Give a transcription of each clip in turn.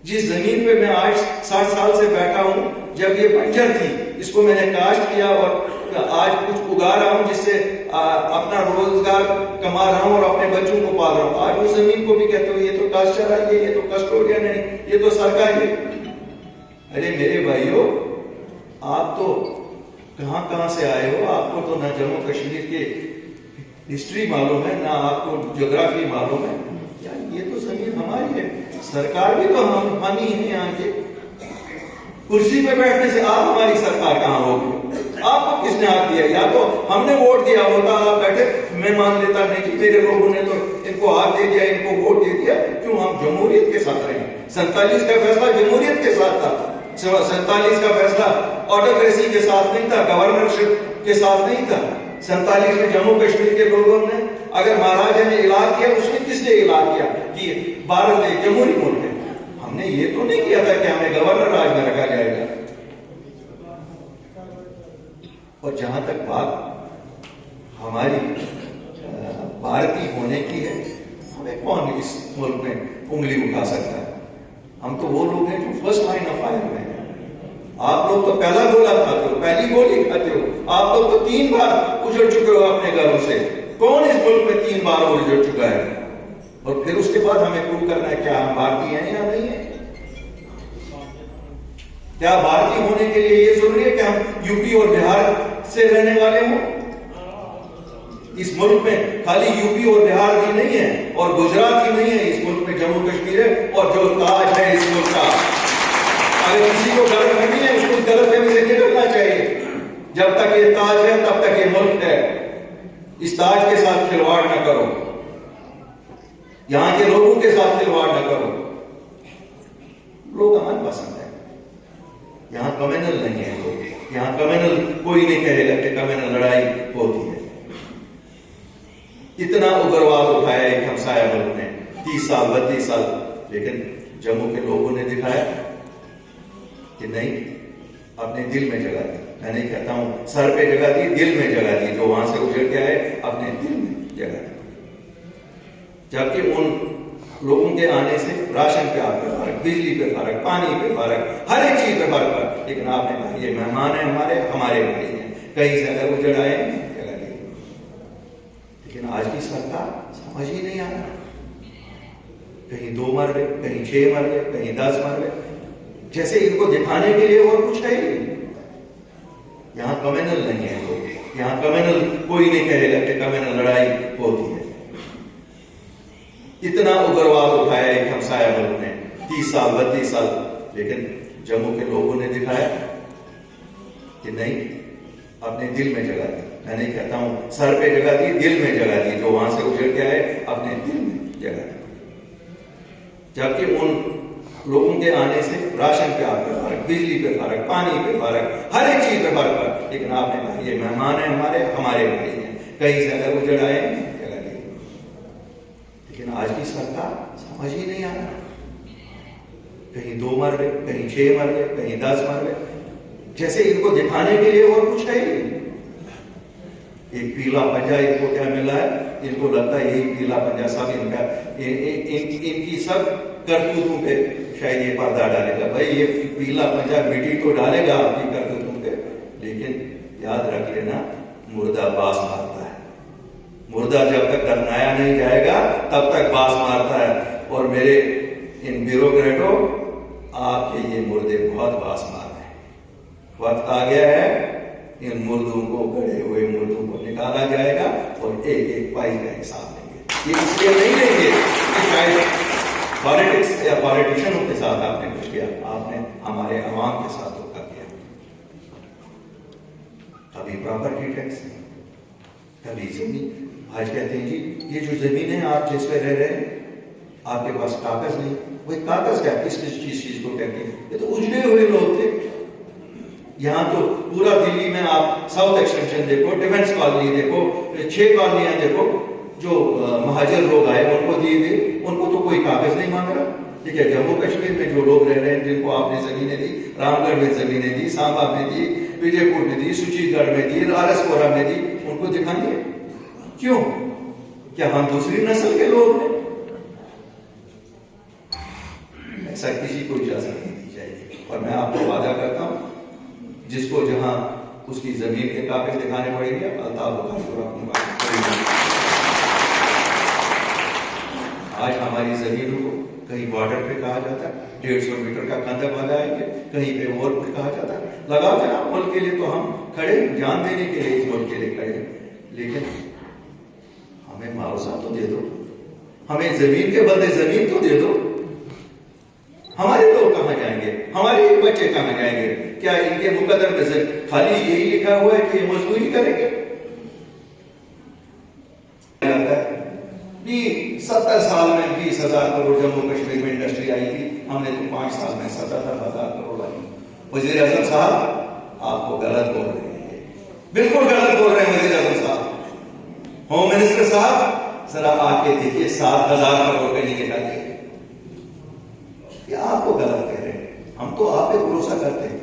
جس زمین پہ میں آج 60 سال سے بیٹھا ہوں، جب یہ بنجر تھی، اس کو میں نے کاشت کیا اور آج کچھ اگا رہا ہوں جس سے اپنا روزگار کما رہا ہوں اور اپنے بچوں کو پال رہا ہوں. آج اس زمین کو بھی کہتے ہو یہ تو کاشتکار ہے، یہ تو کسٹوڈین ہے، یہ تو سرکاری ہے. ارے میرے بھائیو، آپ تو کہاں سے آئے ہو؟ آپ کو تو نہ جموں کشمیر کے ہسٹری معلوم ہے، نہ آپ کو جغرافی معلوم ہے. یار یہ تو زمین ہماری ہے، سرکار بھی تو ہم ہی ہیں. یہاں کے کرسی پہ بیٹھنے سے آپ ہماری سرکار کہاں ہوگی؟ آپ کو کس نے ہاتھ دیا؟ یا تو ہم نے ووٹ دیا ہوتا، آپ بیٹھے. میں مان لیتا نہیں کہ میرے لوگوں نے تو ان کو ہاتھ دے دیا، ان کو ووٹ دے دیا. کیوں؟ ہم جمہوریت کے ساتھ رہے. 47 کا فیصلہ جمہوریت کے ساتھ تھا. 47 کا فیصلہ آٹوکریسی کے ساتھ نہیں تھا، گورنرشپ کے ساتھ نہیں تھا. 47 میں جموں کشمیر کے لوگوں نے، اگر مہاراجا نے اعلان کیا، اس نے کس نے اعلان کیا کہ بھارت ایک جمہوری ملک ہے؟ ہم نے یہ تو نہیں کیا تھا کہ ہمیں گورنر راج میں رکھا جائے گا. اور جہاں تک بات ہماری بھارتی ہونے کی ہے، ہمیں کون اس ملک میں انگلی اٹھا سکتا ہے؟ ہم تو وہ لوگ ہیں جو فرسٹ لائن آف فائر میں ہیں. آپ لوگ تو پہلا گولا کھاتے ہو، پہلی گولی کھاتے ہو. آپ لوگ تو 3 بار اجڑ چکے ہو اپنے گھروں سے. کون اس ملک میں 3 بار اجڑ چکا ہے؟ اور پھر اس کے بعد ہمیں پروو کرنا ہے کیا ہم بھارتی ہیں یا نہیں ہیں. کیا بھارتی ہونے کے لیے یہ ضروری ہے کہ ہم یو پی اور بہار سے رہنے والے ہوں؟ اس ملک میں خالی یو پی اور بہار بھی نہیں ہے اور گجرات ہی نہیں ہے. اس ملک میں جموں کشمیر ہے اور جو تاج ہے اس ملک کا. اگر کسی کو غلط فہمی ہے، اس کو غلط فہمی سے نکلنا چاہیے. جب تک یہ تاج ہے تب تک یہ ملک ہے. اس تاج کے ساتھ کھلواڑ نہ کرو، یہاں کے لوگوں کے ساتھ کھلواڑ نہ کرو. لوگ امن پسند ہے، یہاں کمیونل نہیں ہے. لوگ یہاں کمیونل کوئی نہیں کہے گا کہ کمیونل لڑائی ہوتی ہے. اتنا اگرواد اٹھایا ایک ہمسایہ ملک نے 30 سال 32 سال، لیکن جموں کے لوگوں نے دکھایا کہ نہیں، اپنے دل میں جگہ دی. میں نہیں کہتا ہوں سر پہ جگہ دی، دل میں جگہ دی. جو وہاں سے اجڑ کے آئے اپنے دل میں جگہ دی. جبکہ ان لوگوں کے آنے سے راشن پہ آپ کا فرق، بجلی پہ فرق، پانی پہ فرق، ہر ایک چیز پہ فرق. لیکن آپ نے کہا یہ مہمان ہیں ہمارے بھائی ہیں، کہیں سے اگر اجڑ آئے جگہ دی. لیکن آج کی سرکار سمجھ ہی نہیں آ رہا. کہیں 2 مر گئے، کہیں 6 مر گئے، کہیں 10 مر گئے، جیسے ان کو دکھانے کے لیے اور کچھ ہے ہی نہیں. یہاں کمیونل نہیں ہے. لوگ یہاں کمیونل کوئی نہیں کہے گا کہ کمیونل لڑائی ہوتی ہے. اتنا اگرواد اٹھایا ایک ہمسایہ ملک نے 30 سال 32 سال، لیکن جموں کے لوگوں نے دکھایا کہ نہیں، اپنے دل میں جگہ دی. میں نہیں کہتا ہوں سر پہ جگہ دی، دل میں جگہ دی. جو وہاں سے اجڑ کے آئے اپنے دل میں جگہ دی. جبکہ ان لوگوں کے آنے سے راشن پہ آپ کا فرق، بجلی پہ فرق، پانی پہ فرق، ہر ایک چیز پہ فرق. لیکن آپ نے کہا یہ مہمان ہیں ہمارے بھائی ہیں، کہیں سے اگر اجڑ آئے جگہ دی. لیکن آج کی سرکار سمجھ ہی نہیں آ رہا. کہیں 2 مر گئے، کہیں 6 مر گئے، کہیں 10 مر گئے، جیسے ان کو دکھانے کے لیے اور کچھ ہے ہی نہیں. ایک پیلا پنجہ ان کو کیا ملا ہے؟ ان کو لگتا ہے یہی پیلا پنجہ سب ان کا، ان کی سب کرتوتوں پہ شاید یہ پردہ ڈالے گا. بھائی یہ پیلا پنجہ مٹی تو ڈالے گا آپ کی کرتوتوں پہ، لیکن یاد رکھ لینا مردہ باس مارتا ہے. مردہ جب تک دفنایا نہیں جائے گا تب تک باس مارتا ہے. اور میرے ان بیوروکریٹوں، آپ کے یہ مردے بہت باس مار رہے ہیں. وقت آ گیا ہے ان مردوں کو، گڑے ہوئے مردوں کو نکالا جائے گا اور ایک ایک پائی کا حساب لیں گے. یہ اس لیے نہیں لیں گے کہ شاید پالیٹکس یا پالیٹیشنوں کے ساتھ آپ نے کچھ کیا، آپ نے ہمارے عوام کے ساتھ دھوکہ کیا. کبھی پراپرٹی ٹیکس، کبھی زمین. آج کہتے ہیں جی یہ جو زمین ہے آپ جس پہ رہ رہے ہیں آپ کے پاس کاغذ نہیں. وہی کاغذ کیا، کس چیز کو کہتے ہیں؟ یہ تو اجڑے ہوئے لوگ تھے. یہاں تو پورا دلی میں آپ ساؤتھ ایکسٹینشن دیکھو، ڈیفنس کالونی دیکھو، 6 کالونیاں دیکھو، جو مہاجر لوگ آئے ان کو دیے گئے، ان کو تو کوئی کاغذ نہیں مانگ رہا. ٹھیک ہے، جموں کشمیر میں جو لوگ رہ رہے ہیں جن کو آپ نے زمینیں دی، رام گڑھ میں زمینیں دی، سانبا میں دی، وجے پور میں دی، سوچی گڑھ میں دی، آرس پورہ میں دی، ان کو دکھائیے. کیوں؟ کیا ہم دوسری نسل کے لوگ ہیں؟ ایسا کسی کو اجازت نہیں دی جائے گی. اور میں آپ کو وعدہ کرتا ہوں جس کو جہاں اس کی زمین کے قابل دکھانے پڑیں گے الطاف اپنی بات کریں گے. آج ہماری زمینوں کو کہیں بارڈر پہ کہا جاتا ہے 150 میٹر کا کندہ لگائیں گے, کہیں پہ اور پہ کہا جاتا ہے لگاؤ جناب ملک کے لیے, تو ہم کھڑے جان دینے کے لیے اس ملک کے لیے کھڑے, لیکن ہمیں معاوضہ تو دے دو, ہمیں زمین کے بدلے زمین تو دے دو. ہمارے لوگ کہاں جائیں گے, ہمارے بچے کہاں جائیں گے؟ کیا ان کے مقدر میں خالی یہی لکھا ہوا ہے کہ یہ مزدوری کریں گے؟ 70 سال میں 20,000 کروڑ جموں کشمیر میں انڈسٹری آئی تھی, ہم نے تو 5 سال میں 77,000 کروڑ آئی. وزیر اعظم صاحب آپ کو غلط بول رہے ہیں, بالکل غلط بول رہے ہیں وزیر اعظم صاحب. ہوم منسٹر صاحب ذرا آ کے دیکھیے 7,000 کروڑ کہیں نکالیے. یہ آپ کو غلط کہہ رہے ہیں, ہم تو آپ پہ بھروسہ کرتے ہیں,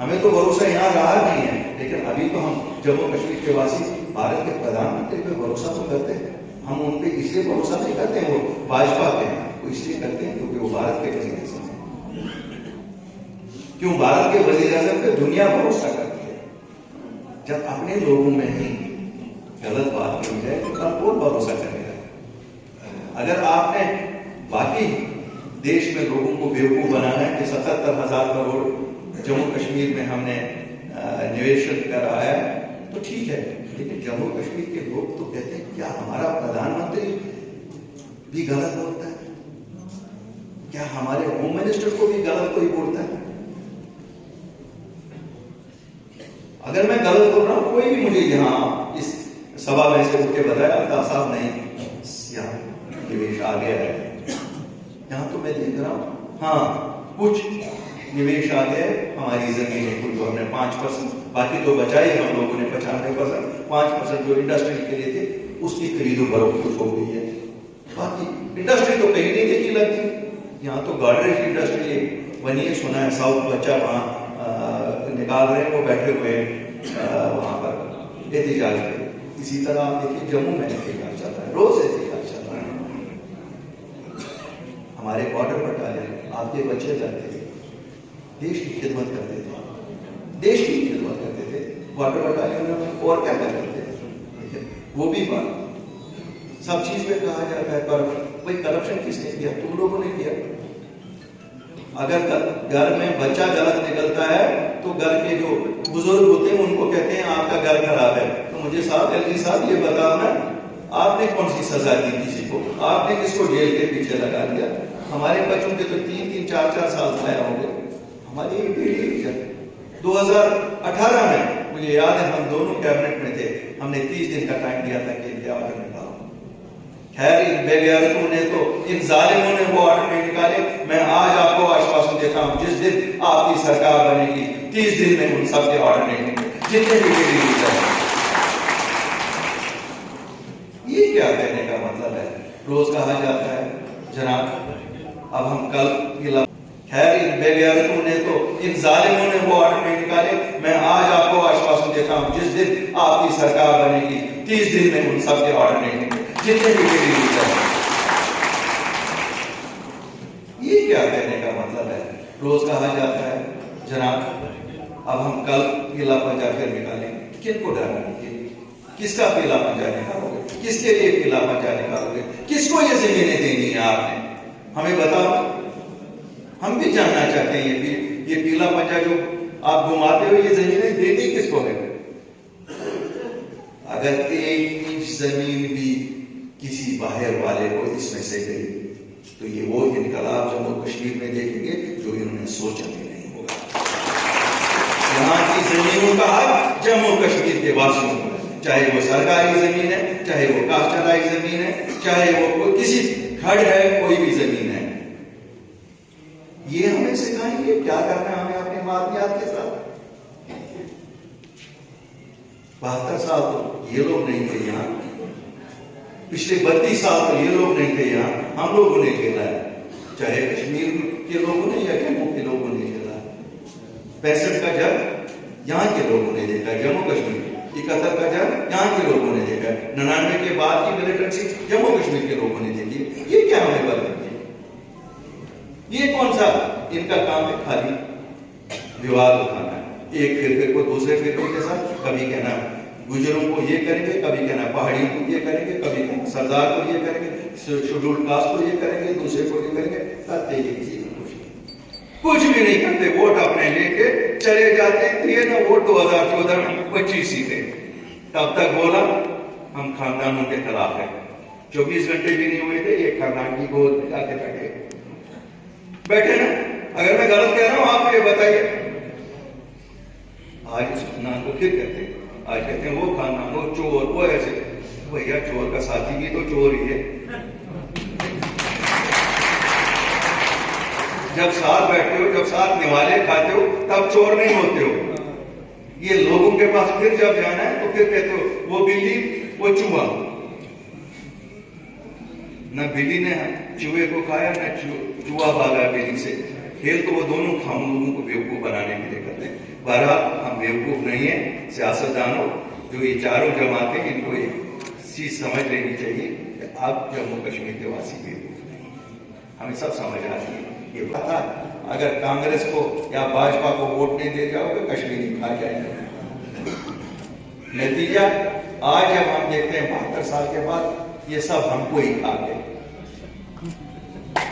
ہمیں تو بھروسہ یہاں رہا نہیں ہے, لیکن ابھی تو ہم جموں کشمیر کے واسی بھارت کے پردھان منتری پہ بھروسہ تو کرتے ہیں. ہم ان پہ اس لیے بھروسہ نہیں کرتے ہیں, وہ بھاجپا کے ہیں, وہ اس لیے کرتے ہیں کیونکہ وہ بھارت کے وزیر اعظم ہیں. کیوں بھارت کے وزیر اعظم پہ دنیا بھروسہ کرتی ہے؟ جب اپنے لوگوں میں ہی غلط بات کی جائے تو کل کون بھروسہ کرے گا؟ اگر آپ نے باقی دیش میں لوگوں کو بیوقوف بنانا ہے کہ 77,000 کروڑ جموں کشمیر میں ہم نے نویشن کرایا تو ٹھیک ہے, لیکن جموں کشمیر کے لوگ تو کہتے ہیں کیا ہمارا پردھان منتری بھی غلط بولتا ہے؟ کیا ہمارے ہوم منسٹر کو بھی غلط کوئی بولتا ہے؟ اگر میں غلط بول رہا ہوں کوئی بھی مجھے یہاں اس سبھا میں سے اٹھ کے بتایا الطاف صاحب نہیں یہاں نویش آ گیا ہے, یہاں تو میں دیکھ رہا ہوں ہاں کچھ نویش آ گئے ہماری زمینیں کچھ ہم نے 5%, باقی تو بچائی ہم لوگوں نے 95%, 5% جو انڈسٹری کے لیے تھے اس کی خرید و فروخت کچھ ہو گئی ہے. باقی انڈسٹری تو کہیں نہیں دیکھی لگتی, یہاں تو گارڈریج کی انڈسٹری بنی ہے, سنا ہے ساؤتھ بچہ وہاں نکال رہے ہیں, وہ بیٹھے ہوئے وہاں پر احتجاج پہ. اسی طرح آپ دیکھیے جموں میں احتجاج چل رہا ہے, روز احتجاج چل رہا ہے. ہمارے بارڈر پر ڈالے آپ کے بچے جاتے تھے, دیش کی خدمت کرتے تھے, دیش کی خدمت کرتے تھے, بارڈر پر ڈالے اور کیا کرتے تھے؟ وہ بھی بات سب چیز پہ کہا جاتا ہے کوئی کرپشن کس نے کیا؟ تم لوگوں نے کیا. اگر گھر میں بچہ غلط نکلتا ہے تو گھر کے جو بزرگ ہوتے ہیں ان کو کہتے ہیں آپ کا گھر خراب ہے. تو مجھے صاحب ایل جی صاحب یہ بتاؤ نا, آپ نے کون سی سزا دی کسی کو؟ آپ نے کس کو جیل کے پیچھے لگا دیا؟ ہمارے بچوں کے تو 3-3, 4-4 سال ضائع ہو گئے. ہماری ایک پیڑھی 2018 میں مجھے یاد ہے ہم دونوں کیبنٹ میں تھے, ہم نے 30 دن کا ٹائم دیا تھا کہ انتیا آرڈر نکالو. خیر ان بے غیرتوں نے تو, ان ظالموں نے وہ آرڈر نہیں نکالے. میں آج آپ کو آشواسن دیتا ہوں جس دن آپ کی سرکار بنے گی 30 دن میں ان سب کے آرڈر نہیں نکلے جتنے بھی ریلیز ہیں. یہ کیا کہنے کا مطلب ہے؟ روز کہا جاتا ہے جناب اب ہم کل خیر ان بے غیرتوں نے تو, ان ظالموں نے وہ آرڈر نہیں نکالے. میں آج آپ کو آشواسن دیتا ہوں جس دن آپ کی سرکار بنے گی 30 دن میں ان سب کے آرڈر نہیں نکلے جتنے بھی ریلیز ہیں. یہ کیا کہنے کا مطلب ہے؟ روز کہا جاتا ہے جناب اب ہم کل پیلا پنجہ پھر نکالیں گے. کن کو ڈرانے کے لیے؟ کس کا پیلا پنجہ نکالو گے؟ کس کے لیے پیلا پنجہ نکالو گے؟ کس کو یہ زمینیں دینی ہیں آپ نے؟ ہمیں بتاؤ, ہم بھی جاننا چاہتے ہیں یہ پیلا پنجہ جو آپ گھماتے ہو یہ زمینیں دینی کس کو ہے؟ اگر 1 انچ زمین بھی کسی باہر والے کو اس میں سے گئی تو یہ وہ انقلاب جموں کشمیر میں دیکھیں گے جو انہوں نے سوچا بھی نہیں ہوگا. یہاں کی زمینوں کا حق جموں کشمیر کے واسیوں کو, چاہے وہ سرکاری زمین ہے, چاہے وہ کاشتکاری زمین ہے, چاہے وہ کسی کھڑ ہے, کوئی بھی زمین ہے. یہ ہمیں سکھائیں گے کیا کرنا ہے ہمیں اپنے معدنیات کے ساتھ. 72 سال تو یہ لوگ نہیں تھے یہاں, پچھلے 32 سال تو یہ لوگ نہیں تھے یہاں, ہم لوگوں نے کھیلا ہے, چاہے کشمیر کے لوگوں نے یا جموں کے لوگوں نے کھیلا. 65 کا جنگ یہاں کے لوگوں نے دیکھا, جموں کشمیر. 71 کا جنگ یہاں کے لوگوں نے دیکھا. 99 کے بعد کی ملیٹنسی جموں کشمیر کے لوگوں نے دیکھی. یہ کیا ہمیں پتہ ہے؟ یہ کون سا ان کا کام ہے؟ خالی وواد اٹھانا ہے، ایک فرقے کو دوسرے فرقے کے ساتھ، کبھی کہنا گجروں کو یہ کریں گے، کبھی کہنا پہاڑیوں کو یہ کریں گے، کبھی کہنا سردار کو یہ کریں گے، شیڈول کاسٹ کو یہ کریں گے، دوسرے کو یہ کریں گے، کرتے ہی کسی کچھ بھی نہیں کرتے، ووٹ اپنے لے کے چلے جاتے ہیں۔ یہ نا ووٹ 2014 میں 25 سیٹیں، تب تک بولا ہم خاندانوں کے خلاف ہیں، 24 گھنٹے بھی نہیں ہوئے تھے، یہ خاندان کی گود میں جا کے بیٹھے نا۔ اگر میں غلط کہہ رہا ہوں آپ یہ بتائیے۔ آج اس خاندان کو پھر کہتے ہیں، آج کہتے ہیں وہ خاندان، وہ چور، وہ ایسے۔ بھیا چور کا ساتھی بھی تو چور ہی ہے۔ جب ساتھ بیٹھتے ہو، جب ساتھ نوالے کھاتے ہو، تب چور نہیں ہوتے ہو۔ یہ لوگوں کے پاس پھر جب جانا ہے تو پھر کہتے ہو وہ بلی، وہ چوہا۔ نہ بلی نے چوہے کو کھایا، نہ چوہا بھاگا بلی سے۔ کھیل تو وہ دونوں ہم لوگوں کو بیوقوف بنانے کے لیے کرتے ہیں۔ بہرحال ہم بیوقوف نہیں ہیں، سیاستدانوں جو یہ چاروں جماعتیں، ان کو ایک چیز سمجھ لینی چاہیے کہ اب جموں کشمیر کے واسی بیوقوف نہیں، ہمیں سب سمجھ آتی ہے۔ یہ پتا اگر کانگریس کو یا بھاجپا کو ووٹ نہیں دے جاؤ گے، کشمیری کھا جائیں گے۔ نتیجہ آج جب ہم دیکھتے ہیں 72 سال کے بعد، یہ سب ہم کو ہی کھا گئے۔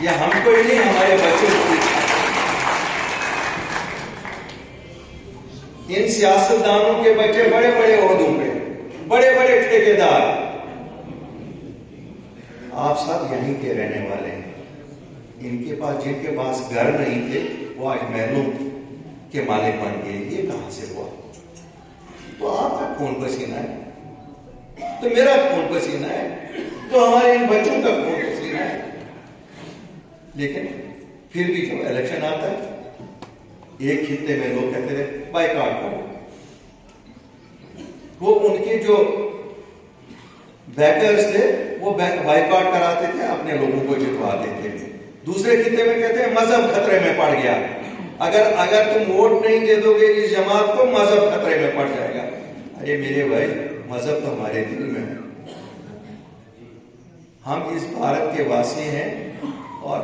یہ ہم کو ہی نہیں، ہمارے بچوں کو ہی کھا گئے۔ ان سیاستدانوں کے بچے بڑے بڑے عہدوں پہ، بڑے بڑے ٹھیکیدار، آپ سب یہیں کے رہنے والے ہیں۔ ان کے پاس، جن کے پاس گھر نہیں تھے، وہ آج محلوں کے مالک بن گئے۔ یہ کہاں سے ہوا؟ تو آپ کا خون پسینہ ہے، تو میرا خون پسینہ ہے، تو ہمارے ان بچوں کا خون پسینہ ہے۔ لیکن پھر بھی جب الیکشن آتا ہے، ایک خطے میں لوگ کہتے ہیں بائیکاٹ کرو۔ وہ ان کے جو بیکرز تھے وہ بائیکاٹ کراتے تھے، اپنے لوگوں کو جتواتے تھے۔ دوسرے خطے میں کہتے ہیں مذہب خطرے میں پڑ گیا، اگر تم ووٹ نہیں دے دو گے اس جماعت کو، مذہب خطرے میں پڑ جائے گا۔ ارے میرے بھائی، مذہب تو ہمارے دل میں ہے، ہم اس بھارت کے واسی ہیں اور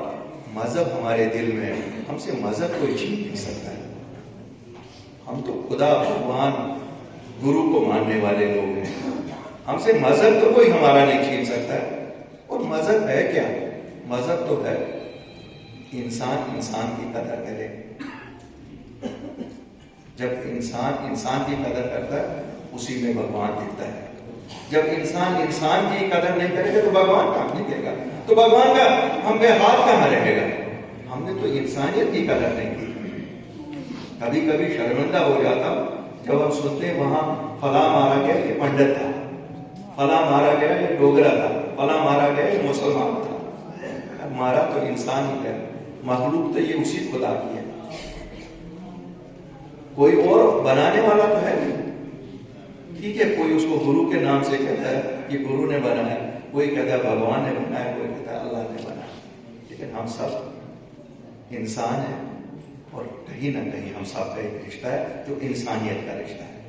مذہب ہمارے دل میں ہے۔ ہم سے مذہب کوئی چھین نہیں سکتا ہے۔ ہم تو خدا، بھگوان، گرو کو ماننے والے لوگ ہیں، ہم سے مذہب تو کوئی ہمارا نہیں چھین سکتا ہے۔ اور مذہب ہے کیا؟ مذہب تو ہے انسان کی قدر کرے۔ جب انسان کی قدر کرتا ہے، اسی میں بھگوان دکھتا ہے۔ جب انسان کی قدر نہیں کرے گا تو بھگوان کہاں دکھے گا؟ تو بھگوان کا ہم پہ ہاتھ کہاں رہے گا؟ ہم نے تو انسانیت کی قدر نہیں کی۔ کبھی کبھی شرمندہ ہو جاتا ہوں جب ہم سنتے ہیں وہاں فلاں مارا گیا، یہ پنڈت تھا، فلاں مارا گیا یہ ڈوگرا تھا، فلاں مارا گیا یہ مسلمان تھا۔ مارا تو انسان ہی ہے، مخلوق تو یہ اسی خدا کی ہے، کوئی اور بنانے والا تو ہے نہیں۔ ٹھیک ہے، کوئی اس کو گرو کے نام سے کہتا ہے یہ گرو نے بنایا، کوئی کہتا ہے بھگوان نے بنایا، کوئی کہتا ہے اللہ نے بنایا، لیکن ہم سب انسان ہیں اور کہیں نہ کہیں ہم سب کا ایک رشتہ ہے جو انسانیت کا رشتہ ہے۔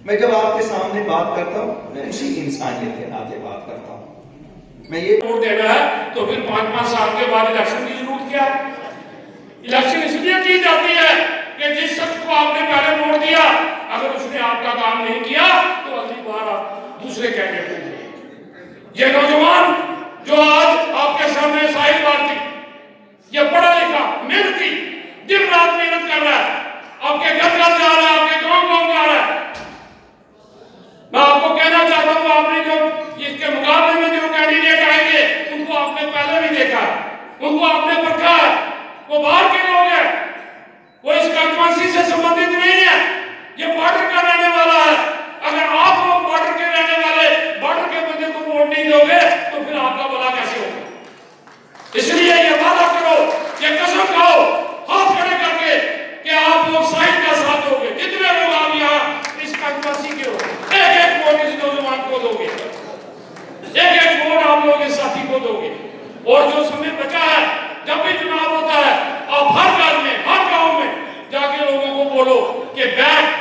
میں جب آپ کے سامنے بات کرتا ہوں، میں اسی انسانیت کے ناطے بات کرتا ہوں۔ میں یہ ووٹ دینا ہے تو پھر 5 سال کے بعد الیکشن کی ضرورت کیا ہے؟ الیکشن اس لیے کی جاتی ہے کہ جس شخص کو آپ نے پہلے ووٹ دیا، اگر اس نے آپ کا کام نہیں کیا تو اگلی بار آپ دوسرے کینڈیڈیٹ کو دیں۔ یہ نوجوان جو آج آپ کے سامنے ساحل بارتی، یہ پڑھا لکھا، محنتی، دن رات محنت کر رہا ہے، آپ کے گھر گھر جا رہا ہے، آپ کے گاؤں جا رہا ہے۔ میں آپ کو کہنا چاہتا ہوں، آپ نے جو اس کے مقابلے میں جو کینڈیڈیٹ آئیں گے ان کو آپ نے پہلے بھی دیکھا ہے، ان کو آپ نے پرکھا ہے، وہ باہر کے لوگ ہیں، وہ اس کنسٹیٹوئنسی سے سمبندھت نہیں ہے، یہ بارڈر کا رہنے والا ہے۔ اگر آپ لوگ بارڈر کے رہنے والے بارڈر کے بندے کو ووٹ نہیں دو گے تو پھر آپ کا بھلا کیسے ہوگا؟ اس لیے یہ وعدہ کرو، یہ قسم کھاؤ ہاتھ کھڑے کر کے کہ آپ لوگ سائڈ کا ساتھ دو گے، جتنے لوگ آپ یہاں اس کنسٹیٹوئنسی کے ہو، ایک ووٹ اس نوجوان کو دو گے، ایک ووٹ آپ لوگ اس ساتھی کو دو گے۔ اور جو سمے بچا ہے، جب بھی چناؤ ہوتا ہے، آپ ہر گھر میں، ہر گاؤں میں جا کے لوگوں کو بولو کہ بیک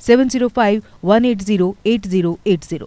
7051808080।